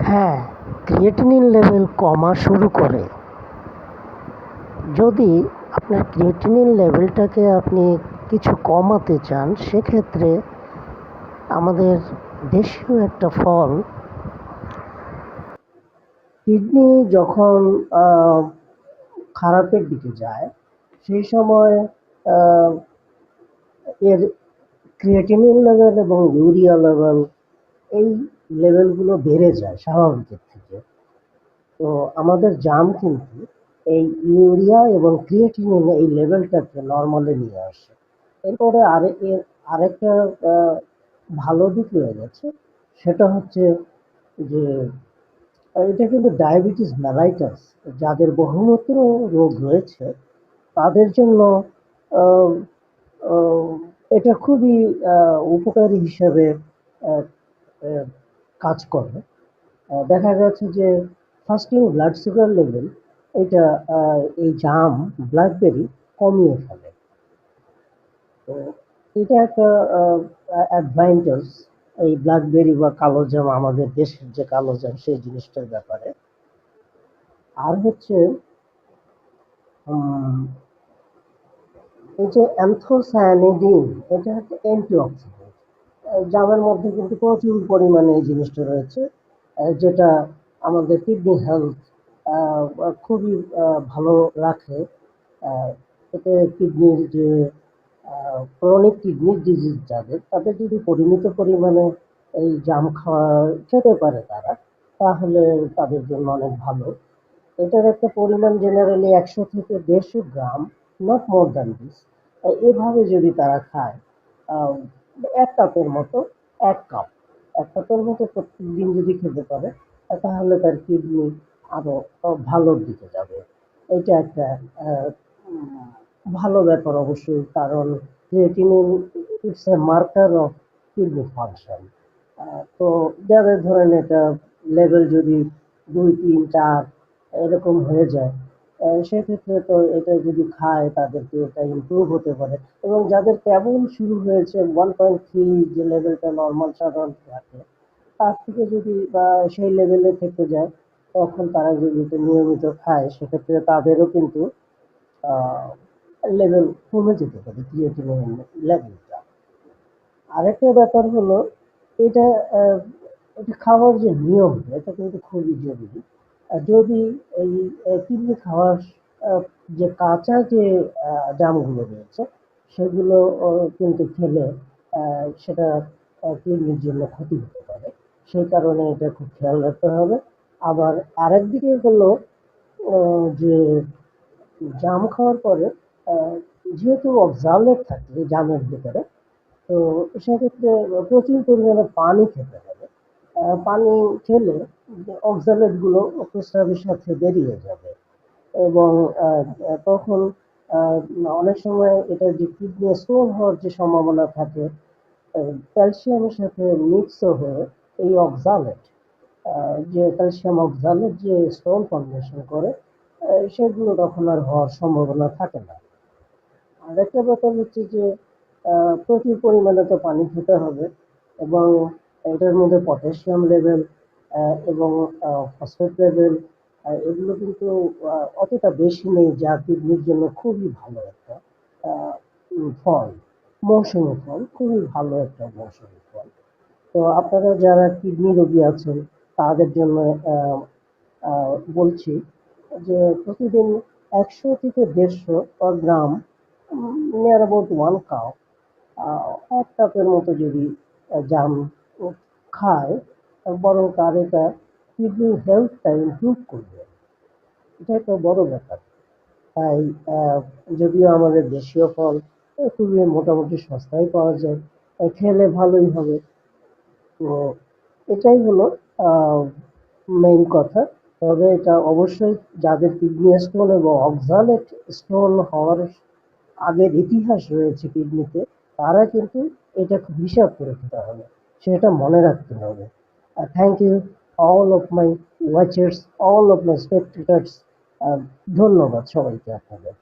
হ্যাঁ, creatinine level কমা শুরু করে। যদি আপনার ক্রিয়েটিনিন লেভেলটাকে আপনি কিছু কমাতে চান, সেক্ষেত্রে আমাদের দেশীয় একটা ফল, কিডনি যখন খারাপের দিকে যায়, সেই সময় আহ, এর ক্রিয়েটিনিন লেভেল এবং ইউরিয়া লেভেল, এই লেভেলগুলো বেড়ে যায় স্বাভাবিকের থেকে। তো আমাদের জাম কিন্তু এই ইউরিয়া এবং ক্রিয়েটিনিন এই লেভেলটাকে নর্মালে নিয়ে আসে। এরপরে এর আরেকটা আহ, ভালো দিক রয়ে গেছে, সেটা হচ্ছে যে এটা কিন্তু ডায়াবেটিস মেলাইটাস, যাদের বহুমূত্র রোগ রয়েছে, তাদের জন্য আহ, আহ, এটা খুবই উপকারী হিসেবে আহ, আহ, কাজ করে। দেখা গেছে যে ফাস্টিং ব্লাড সুগার লেভেল, এটা এই জাম, ব্ল্যাকবেরি কমিয়ে ফেলে। তো এটা একটা অ্যাডভান্টেজ এই ব্ল্যাকবেরি বা কালো জাম, আমাদের দেশের যে কালো জাম সেই জিনিসটার ব্যাপারে। আর হচ্ছে উম, এই যে অ্যান্থোসায়ানিডিন, এটা একটা অ্যান্টিঅক্সিডেন্ট। জামের মধ্যে কিন্তু প্রচুর পরিমাণে এই জিনিসটা রয়েছে, যেটা আমাদের কিডনি হেলথ খুবই ভালো রাখে। আহ, এতে কিডনির যে ক্রনিক কিডনি ডিজিজ যাদের, তাদের যদি পরিমিত পরিমাণে এই জাম খেতে পারে তারা, তাহলে তাদের জন্য অনেক ভালো। এটার একটা পরিমাণ জেনারেলি 100 থেকে 150 গ্রাম, নট মোর দ্যান দিস। এভাবে যদি তারা খায়, আহ, 1 কাপের মতো, 1 কাপ, 1 কাপের মতো প্রত্যেকদিন যদি খেতে পারে, তাহলে তার কিডনি আরো ভালোর দিকে যাবে। এটা একটা আহ, উম, ভালো ব্যাপার অবশ্যই, কারণ creatinine it's a marker of kidney function. তো যাদের ধরেন এটা লেভেল যদি 2, 3, 4 এরকম হয়ে যায়, সেক্ষেত্রে তো এটা যদি খায় তাদেরকে এটা ইমপ্রুভ হতে পারে। এবং যাদের কেবল শুরু হয়েছে 1.3, যে লেভেলটা নর্মাল সাধারণ থাকে, তার থেকে যদি বা সেই লেভেলে থেকে যায়, তখন তারা যদি এটা নিয়মিত খায়, সেক্ষেত্রে তাদেরও কিন্তু লেভেল কমে যেতে পারে, ক্রিয়েটিনিন লেভেলটা। আরেকটা ব্যাপার হলো, এটা আহ, এটা খাওয়ার যে নিয়ম, এটা কিন্তু খুবই জরুরি। যদি এই কিডনি খাওয়ার আহ, যে কাঁচা যে জামগুলো রয়েছে, সেগুলো কিন্তু খেলে সেটা কিডনির জন্য ক্ষতি হতে পারে। সেই কারণে এটা খুব খেয়াল রাখতে হবে। আবার আরেক দিকে হলো যে জাম খাওয়ার পরে আহ, যেহেতু অক্সালেট থাকে জামের ভিতরে, তো সেক্ষেত্রে প্রচুর পরিমাণে পানি খেতে হবে। পানি খেলে অক্সালেট গুলো প্রস্রাবের সাথে বেরিয়ে যাবে। এবং তখন আহ, অনেক সময় এটা যে কিডনি স্টোন হওয়ার যে সম্ভাবনা থাকে, ক্যালসিয়ামের সাথে মিক্স হয়ে এই অক্সালেট, যে ক্যালসিয়াম অক্সালেট যে স্টোন ফর্মেশন করে, সেগুলো তখন আর হওয়ার সম্ভাবনা থাকে না। আরেকটা ব্যাপার হচ্ছে যে প্রচুর পরিমাণে তো পানি খেতে হবে। এবং এটার মধ্যে পটাশিয়াম লেভেল এবং ফসফেট লেভেল, এগুলো কিন্তু অতটা বেশি নেই, যা কিডনির জন্য খুবই ভালো একটা আহ, ফল, মৌসুমী ফল, খুবই ভালো একটা মৌসুমী ফল। তো আপনারা যারা কিডনি রোগী আছেন, তাদের জন্য আহ, বলছি যে প্রতিদিন 100 থেকে 150 গ্রাম, নিয়ার অ্যাবাউট 1 কাপ, 1 কাপের মতো যদি জাম খায়, বরং তার এটা কিডনি হেলথটা ইমপ্রুভ করবে। এটা একটা বড় ব্যাপার। তাই আহ, যদিও আমাদের দেশীয় ফল খুবই মোটামুটি সস্তায় পাওয়া যায়, খেলে ভালোই হবে। তো এটাই হলো মেইন কথা। তবে এটা অবশ্যই, যাদের কিডনি স্টোন এবং অক্সালেট স্টোন হওয়ার আগের ইতিহাস রয়েছে কিডনিতে, তারা কিন্তু এটা খুব হিসাব করে খেতে হবে, সেটা মনে রাখতে হবে। Thank you all of my watchers, all of my spectators. ধন্যবাদ সবাইকে আপনাদের।